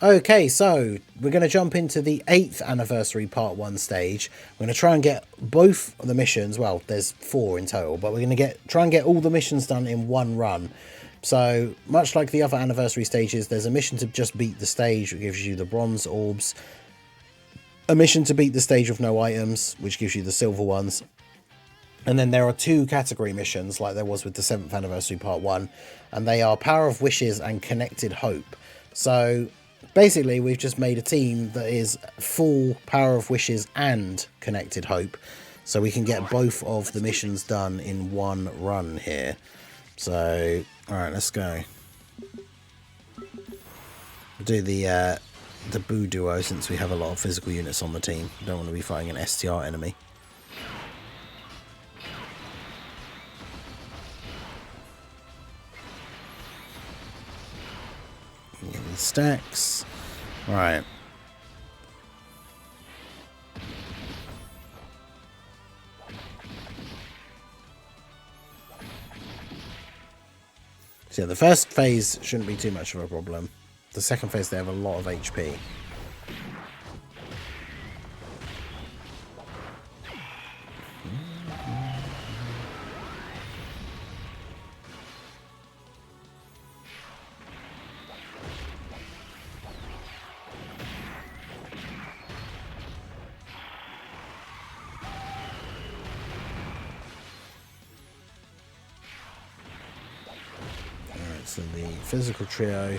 Okay, so we're going to jump into the 8th anniversary part 1 stage. We're going to try and get both of the missions. Well, there's 4 in total, but we're going to try and get all the missions done in one run. So much like the other anniversary stages, there's a mission to just beat the stage, which gives you the bronze orbs. A mission to beat the stage with no items, which gives you the silver ones. And then there are 2 category missions, like there was with the 7th anniversary part 1, and they are Power of Wishes and Connected Hope. So basically, we've just made a team that is full Power of Wishes and Connected Hope, so we can get both of the missions done in one run here. So, alright, let's go. Do the Boo duo, since we have a lot of physical units on the team. Don't want to be fighting an STR enemy. Stacks. Right. So yeah, the first phase shouldn't be too much of a problem. The second phase, they have a lot of HP. So the physical trio,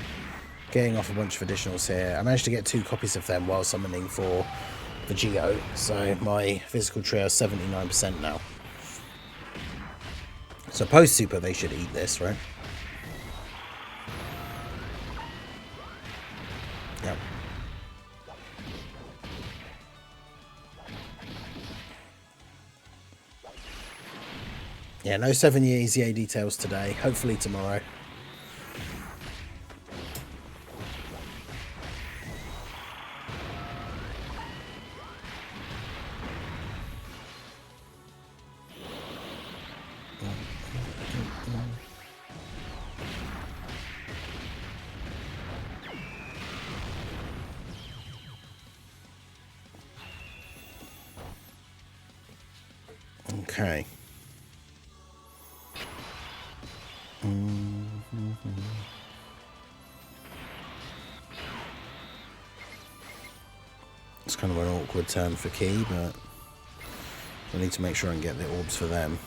getting off a bunch of additionals here. I managed to get 2 copies of them while summoning for the Geo, so my physical trio is 79% now. So post super, they should eat this, right? Yep. Yeah, no 7-year EZA details today. Hopefully tomorrow. Okay. It's kind of an awkward turn for Key, but I need to make sure and get the orbs for them.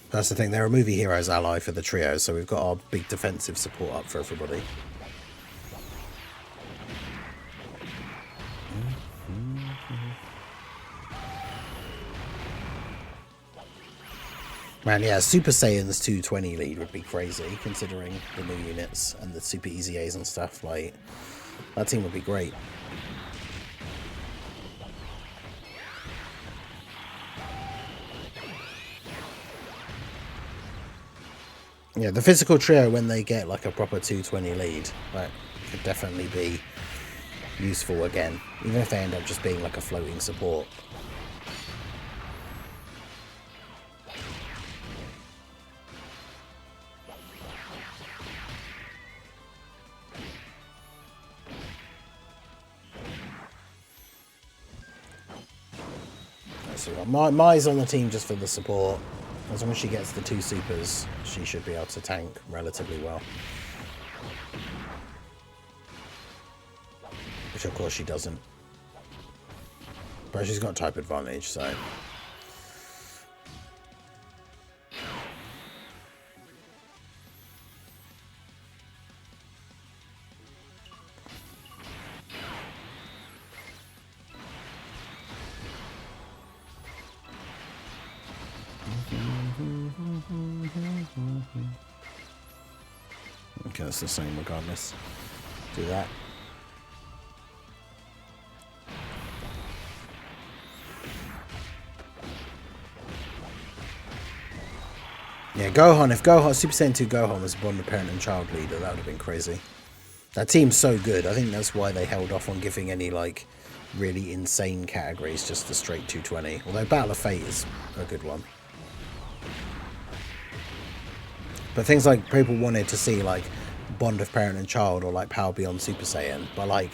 That's the thing, they're a movie heroes ally for the trio, so we've got our big defensive support up for everybody. Man, yeah, Super Saiyan's 220 lead would be crazy, considering the new units and the Super EZAs and stuff. Like, that team would be great. Yeah, the physical trio, when they get like a proper 220 lead, that could definitely be useful again, even if they end up just being like a floating support. So Mai's on the team just for the support. As long as she gets the 2 supers, she should be able to tank relatively well. Which of course she doesn't. But she's got type advantage, so... Okay, it's the same regardless. Do that. Yeah, Gohan, if Gohan, Super Saiyan 2 Gohan was born the parent and child leader, that would have been crazy. That team's so good. I think that's why they held off on giving any, like, really insane categories just for straight 220. Although Battle of Fate is a good one. But things like people wanted to see like Bond of Parent and Child or like Power Beyond Super Saiyan. But like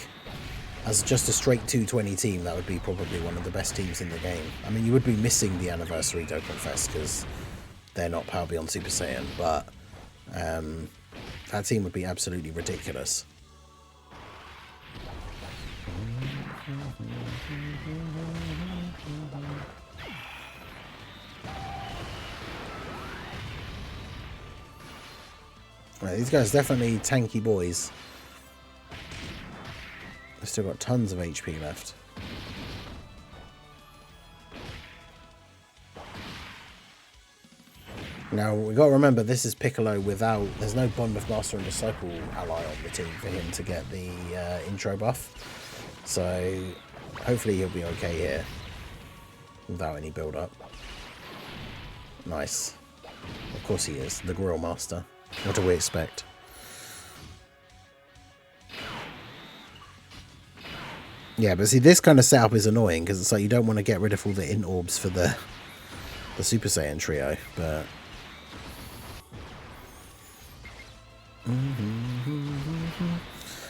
as just a straight 220 team, that would be probably one of the best teams in the game. I mean, you would be missing the anniversary Dokkan Fest because they're not Power Beyond Super Saiyan. But that team would be absolutely ridiculous. Right, these guys are definitely tanky boys. They've still got tons of HP left. Now, we've got to remember, this is Piccolo without... There's no Bond of Master and Disciple ally on the team for him to get the intro buff. So, hopefully he'll be okay here. Without any build-up. Nice. Of course he is. The Grill Master. What do we expect? Yeah, but see, this kind of setup is annoying because it's like you don't want to get rid of all the int orbs for the Super Saiyan trio, but...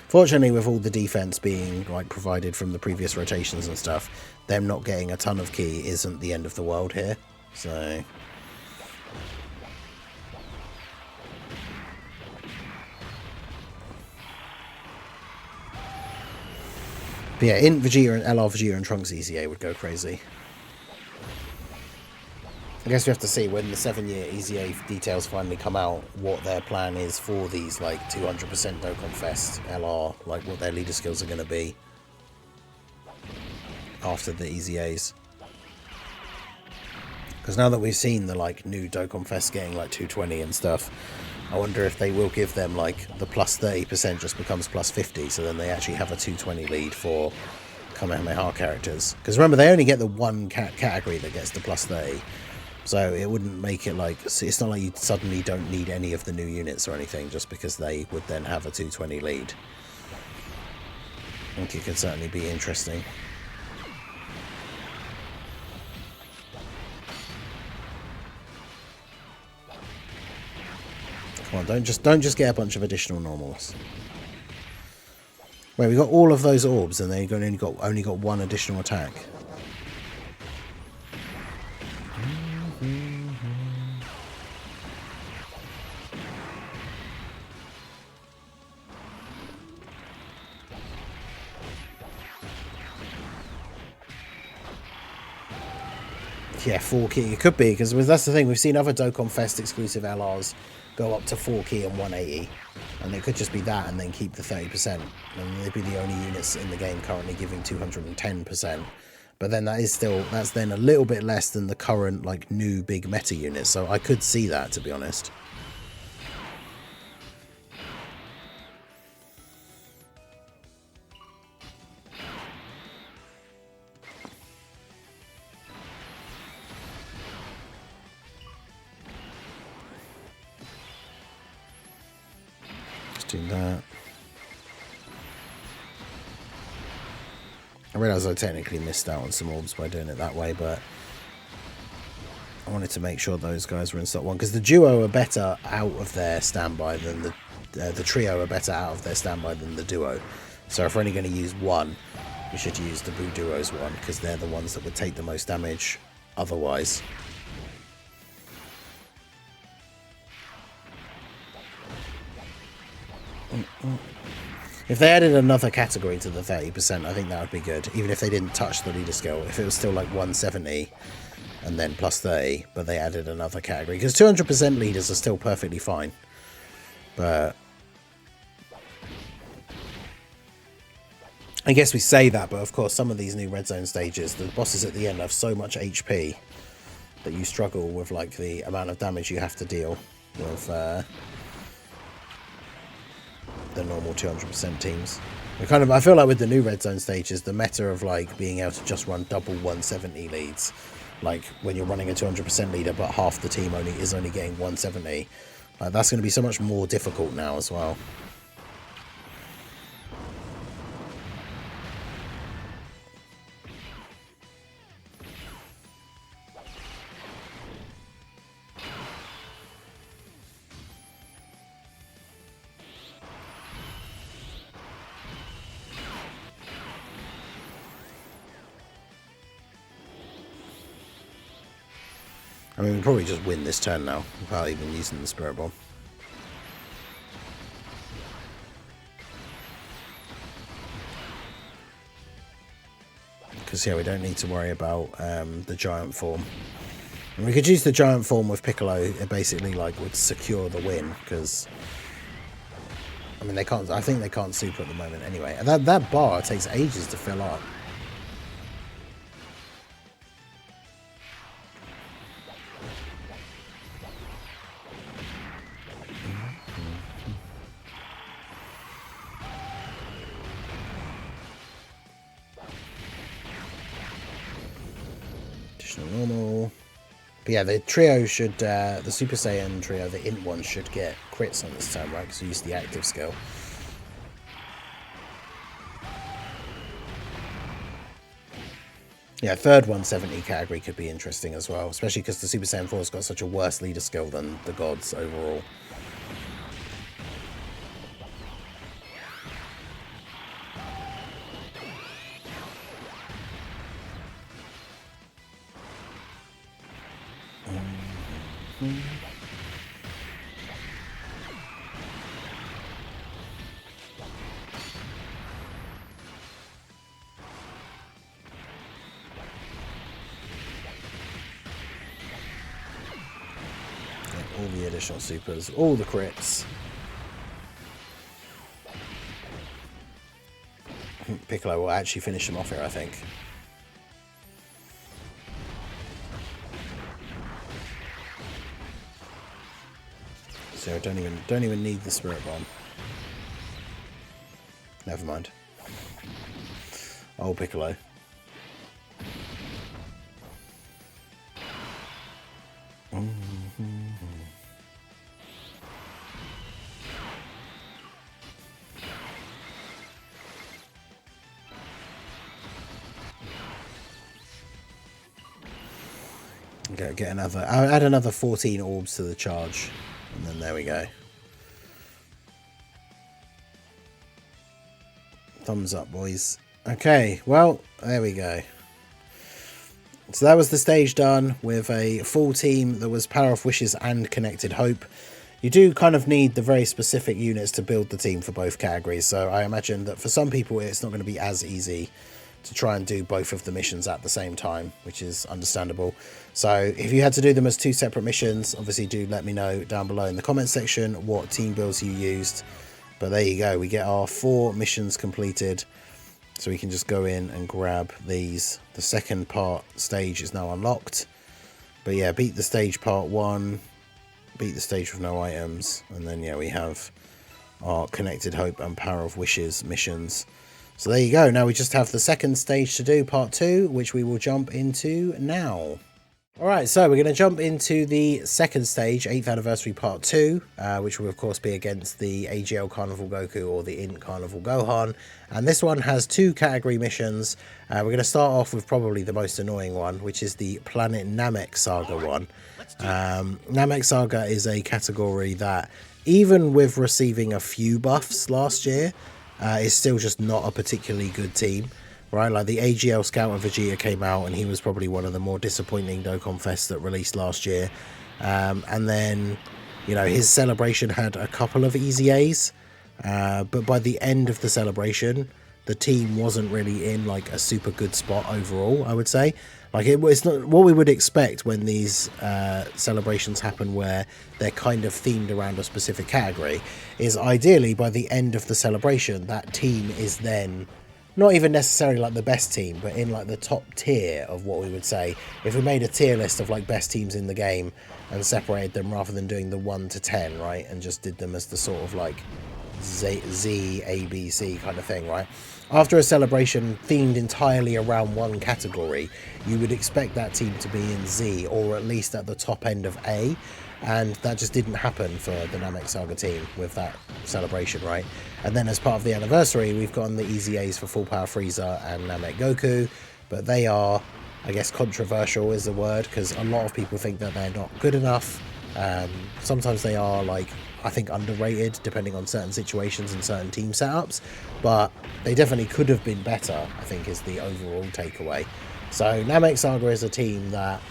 Fortunately, with all the defense being like provided from the previous rotations and stuff, them not getting a ton of ki isn't the end of the world here, so... But yeah, Int Vegeta and LR Vegeta and Trunks EZA would go crazy. I guess we have to see when the 7-year EZA details finally come out what their plan is for these like 200% Dokkan Fest LR, like what their leader skills are going to be after the EZAs. Because now that we've seen the like new Dokkan Fest getting like 220 and stuff, I wonder if they will give them like the plus 30% just becomes plus 50, so then they actually have a 220 lead for Kamehameha characters. Because remember, they only get the one category that gets the plus 30, so it wouldn't make it like... It's not like you suddenly don't need any of the new units or anything just because they would then have a 220 lead. I think it could certainly be interesting. Come on, don't just get a bunch of additional normals. Wait, we got all of those orbs and they only got one additional attack. Yeah, 4 ki. It could be, because that's the thing. We've seen other Dokkan Fest exclusive LRs go up to 4 ki and 180. And it could just be that and then keep the 30%. And they'd be the only units in the game currently giving 210%. But then that's then a little bit less than the current, like, new big meta units. So I could see that, to be honest. Do that. I realise I technically missed out on some orbs by doing it that way, but I wanted to make sure those guys were in slot 1 because the duo are better out of their standby than the trio are better out of their standby than the duo. So if we're only going to use one, we should use the Buu Duo's one because they're the ones that would take the most damage otherwise. If they added another category to the 30%, I think that would be good. Even if they didn't touch the leader skill. If it was still like 170 and then plus 30, but they added another category. Because 200% leaders are still perfectly fine. But I guess we say that, but of course some of these new red zone stages, the bosses at the end have so much HP that you struggle with like the amount of damage you have to deal with the normal 200% teams. I feel like with the new red zone stages, the meta of like being able to just run double 170 leads, like when you're running a 200% leader but half the team is only getting 170, that's going to be so much more difficult now as well. I mean, we'll probably just win this turn now without even using the Spirit Bomb. Because, yeah, we don't need to worry about the Giant form. And we could use the Giant form with Piccolo. It basically, like, would secure the win. Because, I mean, they can't... I think they can't super at the moment anyway. And that bar takes ages to fill up. Normal. But yeah, the trio should, the Super Saiyan trio, the int one should get crits on this turn, right? Because we use the active skill. Yeah, third 170 category could be interesting as well, especially because the Super Saiyan 4's got such a worse leader skill than the gods overall. All the additional supers, all the crits. Piccolo will actually finish him off here, I think. So I don't even need the Spirit Bomb. Never mind. Oh, Piccolo. Okay, get another. I'll add another 14 orbs to the charge, and then there we go. Thumbs up, boys. Okay, well, there we go. So that was the stage done with a full team that was Power of Wishes and Connected Hope. You do kind of need the very specific units to build the team for both categories, so I imagine that for some people it's not going to be as easy to try and do both of the missions at the same time, which is understandable. So if you had to do them as two separate missions, obviously do let me know down below in the comment section what team builds you used. But there you go, we get our 4 missions completed, so we can just go in and grab these. The second part stage is now unlocked, but yeah, beat the stage part 1, beat the stage with no items, and then yeah, we have our Connected Hope and Power of Wishes missions. So there you go. Now we just have the second stage to do, part 2, which we will jump into now. Alright, so we're going to jump into the second stage, 8th Anniversary Part 2, which will of course be against the AGL Carnival Goku or the INT Carnival Gohan. And this one has 2 category missions. We're going to start off with probably the most annoying one, which is the Planet Namek Saga one. Namek Saga is a category that, even with receiving a few buffs last year, is still just not a particularly good team. Right, like the AGL Scout and Vegeta came out, and he was probably one of the more disappointing Dokkan Fests that released last year. And then, you know, his celebration had a couple of easy A's, but by the end of the celebration, the team wasn't really in like a super good spot overall, I would say. Like it's not what we would expect when these celebrations happen, where they're kind of themed around a specific category. Is ideally by the end of the celebration, that team is then not even necessarily like the best team, but in like the top tier of what we would say. If we made a tier list of like best teams in the game and separated them rather than doing the 1 to 10, right, and just did them as the sort of like Z, A, B, C kind of thing, right? After a celebration themed entirely around one category, you would expect that team to be in Z, or at least at the top end of A, and that just didn't happen for the Namek Saga team with that celebration, right? And then as part of the anniversary, we've gotten the easy A's for Full Power Frieza and Namek Goku, but they are, I guess, controversial is the word, because a lot of people think that they're not good enough. Sometimes they are, like, I think underrated depending on certain situations and certain team setups, but they definitely could have been better, I think, is the overall takeaway. So Namek Saga is a team that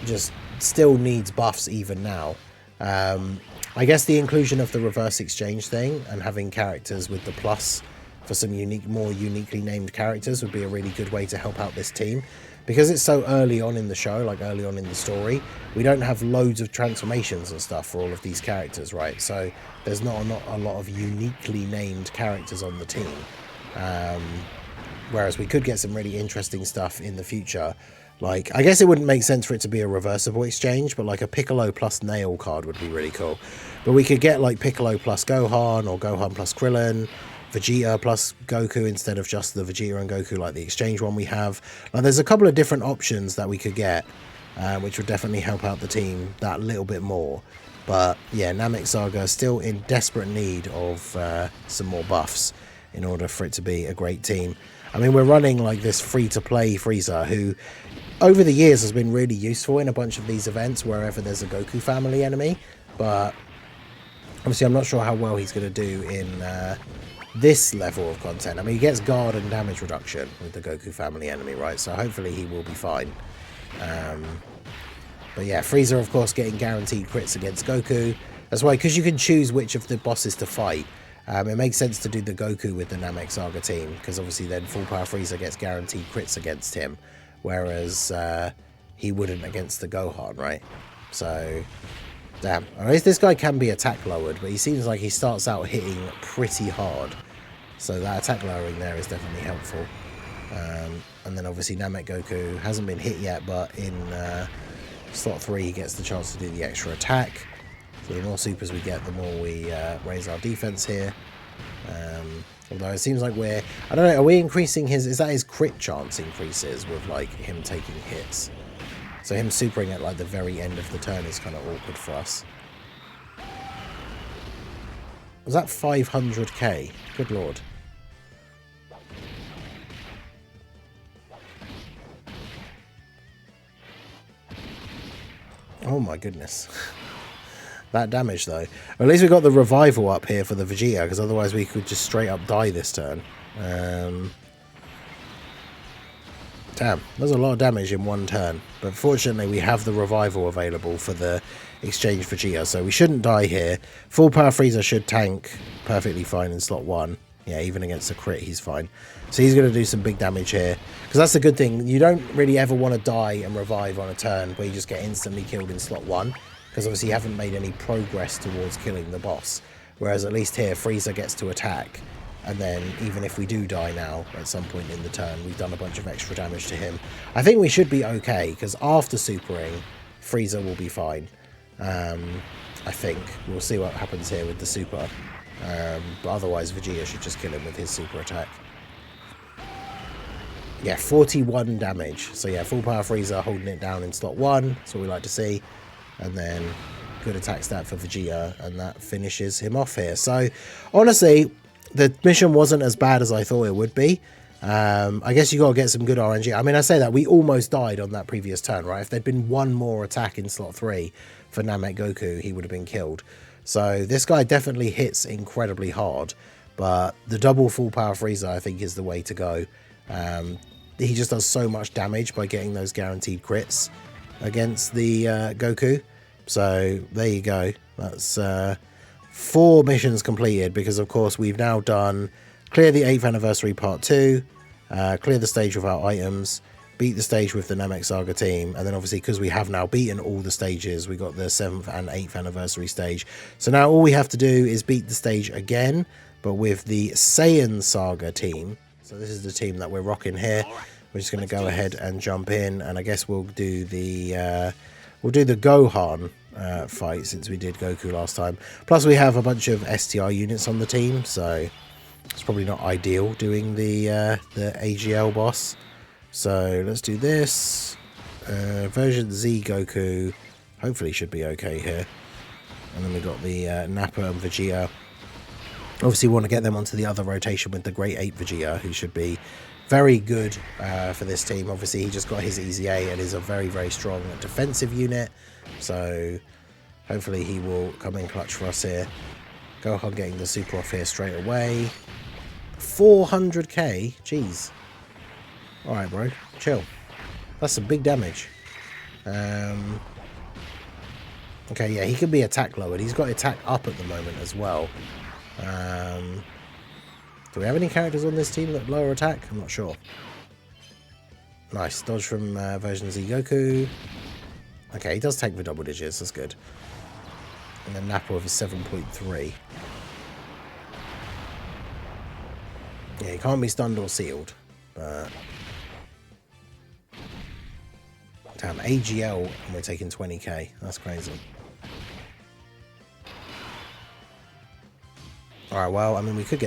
just still needs buffs even now. I guess the inclusion of the reverse exchange thing and having characters with the plus for some more uniquely named characters would be a really good way to help out this team. Because it's so early on in the show, like early on in the story, we don't have loads of transformations and stuff for all of these characters, right? So there's not a lot of uniquely named characters on the team. Whereas we could get some really interesting stuff in the future. Like, I guess it wouldn't make sense for it to be a reversible exchange, but like a Piccolo plus Nail card would be really cool. But we could get like Piccolo plus Gohan or Gohan plus Krillin, Vegeta plus Goku instead of just the Vegeta and Goku like the exchange one we have. Like, there's a couple of different options that we could get, which would definitely help out the team that little bit more. But yeah, Namek Saga is still in desperate need of some more buffs in order for it to be a great team. I mean, we're running like this free-to-play Frieza who over the years has been really useful in a bunch of these events wherever there's a Goku family enemy, but obviously I'm not sure how well he's going to do in this level of content. I mean, he gets guard and damage reduction with the Goku family enemy, right? So hopefully he will be fine. But yeah, Frieza, of course, getting guaranteed crits against Goku. That's why, because you can choose which of the bosses to fight, it makes sense to do the Goku with the Namek Saga team, because obviously then Full Power Frieza gets guaranteed crits against him, whereas he wouldn't against the Gohan, right? So, damn. At least this guy can be attack lowered, but he seems like he starts out hitting pretty hard. So that attack lowering there is definitely helpful. And then obviously Namek Goku hasn't been hit yet, but in slot 3 he gets the chance to do the extra attack. So the more supers we get, the more we raise our defense here. Although it seems like we're... I don't know, are we increasing his... Is that his crit chance increases with like him taking hits? So him supering at like the very end of the turn is kind of awkward for us. Was that 500k? Good lord. Oh my goodness. That damage though. Or at least we got the revival up here for the Vegeta, because otherwise we could just straight up die this turn. Damn, there's a lot of damage in one turn. But fortunately we have the revival available for the exchange Vegeta, so we shouldn't die here. Full Power Frieza should tank perfectly fine in slot 1. Yeah, even against a crit he's fine. So he's going to do some big damage here. Because that's the good thing. You don't really ever want to die and revive on a turn where you just get instantly killed in slot 1. Because obviously you haven't made any progress towards killing the boss. Whereas at least here, Frieza gets to attack. And then even if we do die now at some point in the turn, we've done a bunch of extra damage to him. I think we should be okay. Because after supering, Frieza will be fine. I think. We'll see what happens here with the super. But otherwise Vegeta should just kill him with his super attack. Yeah, 41 damage. So yeah, Full Power Frieza holding it down in slot 1. That's what we like to see. And then good attack stat for Vegeta, and that finishes him off here. So honestly, the mission wasn't as bad as I thought it would be. I guess you got to get some good RNG. I mean, I say that we almost died on that previous turn, right? If there'd been one more attack in slot 3 for Namek Goku, he would have been killed. So this guy definitely hits incredibly hard, but the double Full Power Frieza I think is the way to go. He just does so much damage by getting those guaranteed crits against the Goku. So there you go. That's 4 missions completed, because of course we've now done clear the 8th anniversary part 2, clear the stage without items, beat the stage with the Namek Saga team, and then obviously because we have now beaten all the stages, we got the 7th and 8th anniversary stage. So now all we have to do is beat the stage again, but with the Saiya-n Saga team. So this is the team that we're rocking here. We're just going to go ahead and jump in, and I guess we'll do the Gohan fight, since we did Goku last time. Plus we have a bunch of STR units on the team, so it's probably not ideal doing the AGL boss. So let's do this. Version Z Goku hopefully should be okay here. And then we got the Nappa and Vegeta. Obviously we want to get them onto the other rotation with the Great Ape Vegeta, who should be very good for this team. Obviously he just got his Easy A and is a very, very strong defensive unit. So hopefully he will come in clutch for us here. Gohan getting the super off here straight away. 400k? Jeez. Alright, bro. Chill. That's some big damage. Okay, yeah, he can be attack lowered. He's got attack up at the moment as well. Do we have any characters on this team that lower attack? I'm not sure. Nice. Dodge from version Z Goku. Okay, he does take the double digits. That's good. And then Nappa with a 7.3. Yeah, he can't be stunned or sealed. But... damn, AGL and we're taking 20k. That's crazy. Alright, well, I mean, we could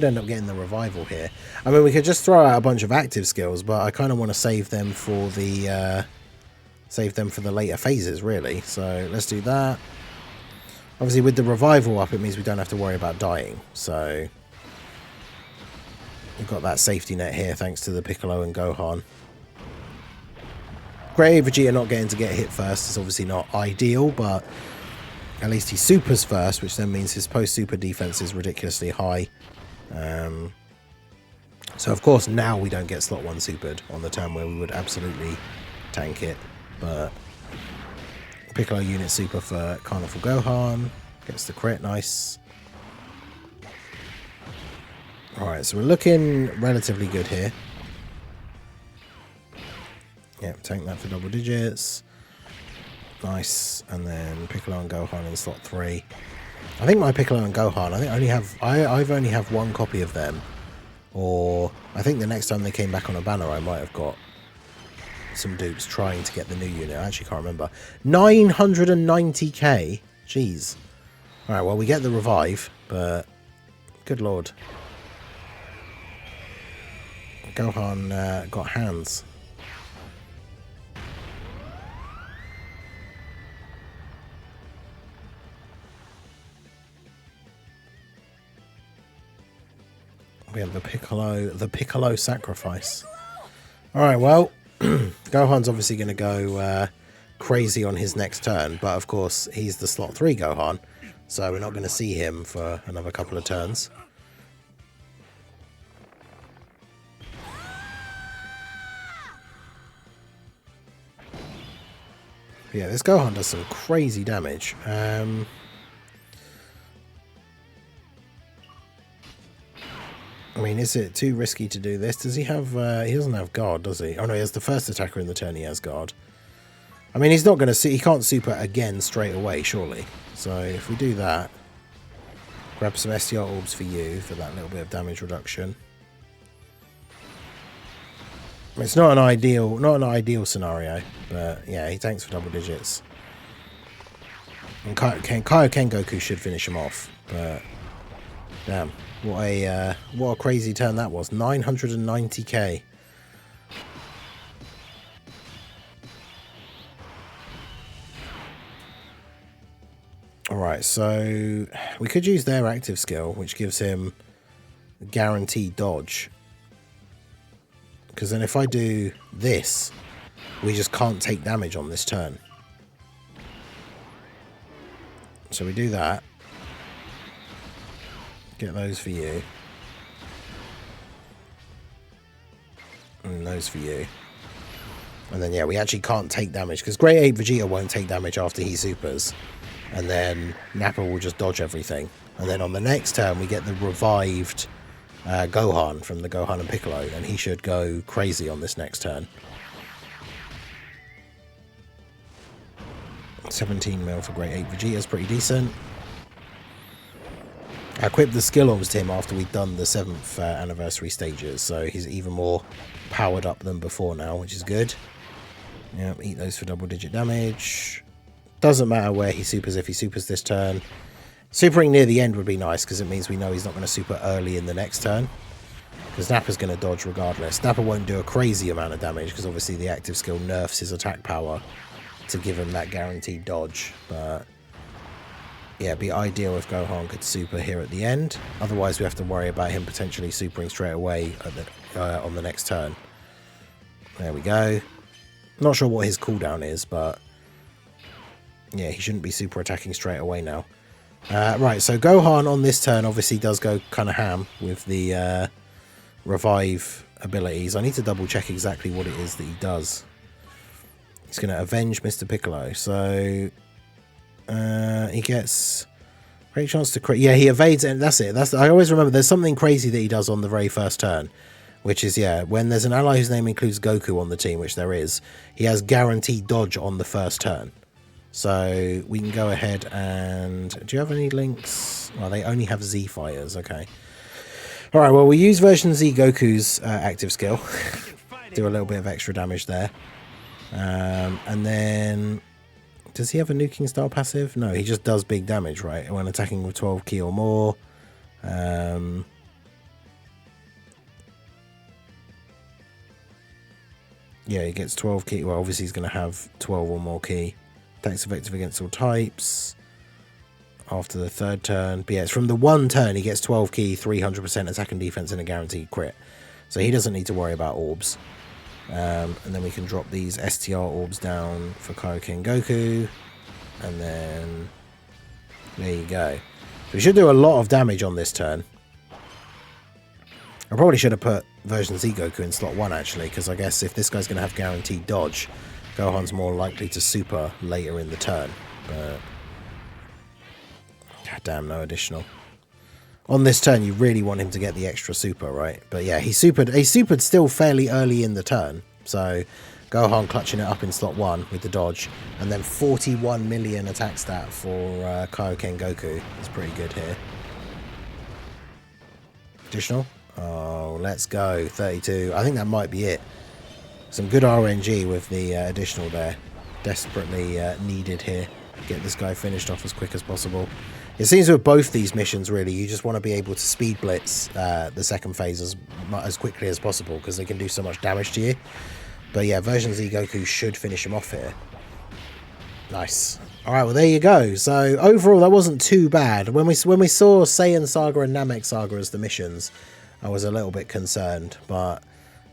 end up getting the revival here. I mean, we could just throw out a bunch of active skills, but I kind of want to save them for the later phases, really. So let's do that. Obviously, with the revival up, it means we don't have to worry about dying. So we've got that safety net here, thanks to the Piccolo and Gohan. Great Vegeta not getting to get hit first is obviously not ideal, but at least he supers first, which then means his post-super defense is ridiculously high. So, of course, now we don't get slot 1 supered on the turn where we would absolutely tank it. But Piccolo unit super for Carnival Gohan. Gets the crit, nice. Alright, so we're looking relatively good here. Yep, tank that for double digits. Nice. And then Piccolo and Gohan in slot 3. I think my Piccolo and Gohan, I've only have one copy of them. Or I think the next time they came back on a banner, I might have got some dupes trying to get the new unit. I actually can't remember. 990k. Jeez. Alright, well, we get the revive, but good lord. Gohan got hands. We have the Piccolo sacrifice. Alright, well, Gohan's obviously going to go crazy on his next turn, but of course he's the slot 3 Gohan, so we're not going to see him for another couple of turns. Yeah, this Gohan does some crazy damage. I mean, is it too risky to do this? Does he have... he doesn't have guard, does he? Oh, no, he has the first attacker in the turn. He has guard. I mean, he's not going to see... he can't super again straight away, surely. So, if we do that... grab some STR orbs for you for that little bit of damage reduction. It's not an ideal scenario, but yeah, he tanks for double digits. And Kaioken Goku should finish him off, but... damn. What a crazy turn that was. 990k. Alright, so we could use their active skill, which gives him guaranteed dodge. Because then if I do this, we just can't take damage on this turn. So we do that. Get those for you. And those for you. And then, yeah, we actually can't take damage. Because Great Ape Vegeta won't take damage after he supers. And then Nappa will just dodge everything. And then on the next turn, we get the revived Gohan from the Gohan and Piccolo. And he should go crazy on this next turn. 17 mil for Great Ape Vegeta is pretty decent. I equipped the skill orbs to him after we'd done the 7th anniversary stages, so he's even more powered up than before now, which is good. Yeah, eat those for double digit damage. Doesn't matter where he supers if he supers this turn. Supering near the end would be nice, because it means we know he's not going to super early in the next turn. Because Nappa's going to dodge regardless. Nappa won't do a crazy amount of damage, because obviously the active skill nerfs his attack power to give him that guaranteed dodge, but... yeah, it'd be ideal if Gohan could super here at the end. Otherwise, we have to worry about him potentially supering straight away at the, on the next turn. There we go. Not sure what his cooldown is, but... yeah, he shouldn't be super attacking straight away now. Right, so Gohan on this turn obviously does go kind of ham with the revive abilities. I need to double check exactly what it is that he does. He's going to avenge Mr. Piccolo, so... He gets great chance to crit. Yeah, he evades it, and that's it. I always remember there's something crazy that he does on the very first turn, which is, yeah, when there's an ally whose name includes Goku on the team, which there is, he has guaranteed dodge on the first turn. So we can go ahead and... Do you have any links? Well, they only have Z fighters. Okay. All right, well, we use version Z Goku's active skill. Do a little bit of extra damage there. And then... Does he have a nuking style passive? No, he just does big damage, right? When attacking with 12 ki or more. Yeah, he gets 12 ki. Well, obviously he's going to have 12 or more ki. Attacks effective against all types. After the third turn. But yeah, it's from the one turn he gets 12 ki, 300% attack and defense, and a guaranteed crit. So he doesn't need to worry about orbs. And then we can drop these STR orbs down for Kaioken Goku. And then there you go. So we should do a lot of damage on this turn. I probably should have put version Z Goku in slot 1 actually, because I guess if this guy's going to have guaranteed dodge, Gohan's more likely to super later in the turn. But god damn, no additional. On this turn, you really want him to get the extra super, right? But yeah, he supered still fairly early in the turn. So Gohan clutching it up in slot 1 with the dodge. And then 41 million attack stat for Kaioken Goku. That's pretty good here. Additional? Oh, let's go. 32. I think that might be it. Some good RNG with the additional there. Desperately needed here. Get this guy finished off as quick as possible. It seems with both these missions, really, you just want to be able to speed blitz the second phase as quickly as possible, because they can do so much damage to you. But yeah, version Z Goku should finish him off here. Nice. Alright, well there you go. So overall, that wasn't too bad. When we saw Saiya-n Saga and Namek Saga as the missions, I was a little bit concerned. But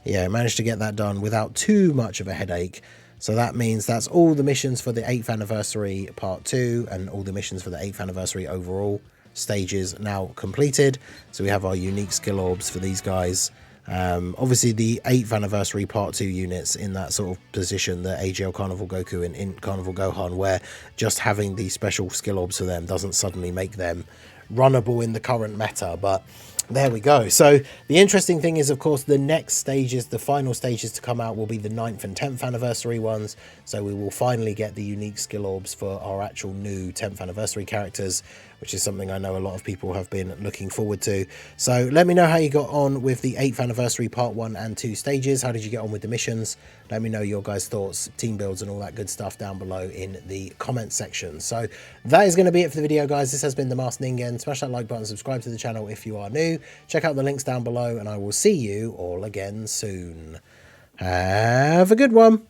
yeah, managed to get that done without too much of a headache. So that means that's all the missions for the 8th anniversary part 2 and all the missions for the 8th anniversary overall stages now completed. So we have our unique skill orbs for these guys. Obviously the 8th anniversary part 2 units in that sort of position, the AGL Carnival Goku and Int Carnival Gohan, where just having the special skill orbs for them doesn't suddenly make them runnable in the current meta, but there we go. So the interesting thing is, of course, the next stages, the final stages to come out will be the 9th and 10th anniversary ones. So we will finally get the unique skill orbs for our actual new 10th anniversary characters, which is something I know a lot of people have been looking forward to. So let me know how you got on with the 8th anniversary part 1 and 2 stages. How did you get on with the missions? Let me know your guys' thoughts, team builds and all that good stuff down below in the comment section. So that is going to be it for the video, guys. This has been the Masked Ningen. Smash that like button, subscribe to the channel if you are new. Check out the links down below, and I will see you all again soon. Have a good one.